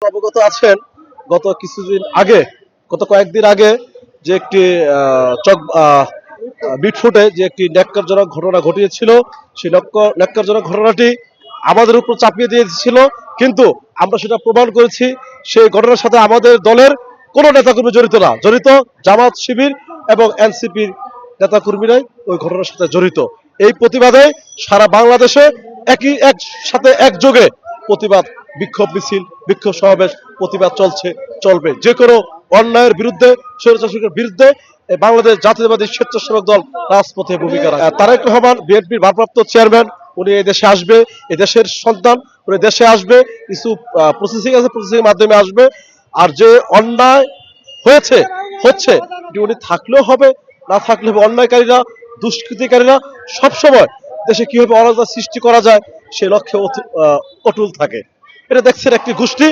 অবগত আছেন গত কিছুদিন আগে গত কয়েকদিন আগে যে একটি বিটফুটে যে একটি ন্যাক্কারজনক ঘটনা ঘটিয়েছিল সেই ন্যাক্কারজনক ঘটনাটি আমাদের উপর চাপিয়ে দিয়েছিল, কিন্তু আমরা সেটা প্রমাণ করেছি সেই ঘটনার সাথে আমাদের দলের কোনো নেতাকর্মী জড়িত না। জড়িত জামাত শিবির এবং এনসিপির নেতাকর্মীরাই ওই ঘটনার সাথে জড়িত। এই প্রতিবাদে সারা বাংলাদেশে একসাথে একযোগে প্রতিবাদ, বিক্ষোভ মিছিল, বিক্ষোভ সমাবেশ, প্রতিবাদ চলবে যে কোনো অন্যায়ের বিরুদ্ধে, স্বৈরশাসকের বিরুদ্ধে। বাংলাদেশ জাতীয়তাবাদী স্বেচ্ছাসেবক দল রাজপথে ভূমিকা রাখে। তারেক রহমান বিএনপির ভারপ্রাপ্ত চেয়ারম্যান, উনি এই দেশে আসবে, এই দেশের সন্তান, উনি দেশে আসবে, কিছু প্রসেসিং আছে, প্রসেসিং এর মাধ্যমে আসবে। আর যে অন্যায় হচ্ছে উনি থাকলেও হবে, না থাকলে হবে। অন্যায়কারীরা, দুষ্কৃতিকারীরা সবসময় দেশে কিভাবে অরাজকতা সৃষ্টি করা যায় সে লক্ষ্যে অটুল থাকে। এটা দেখছেন একটি গোষ্ঠী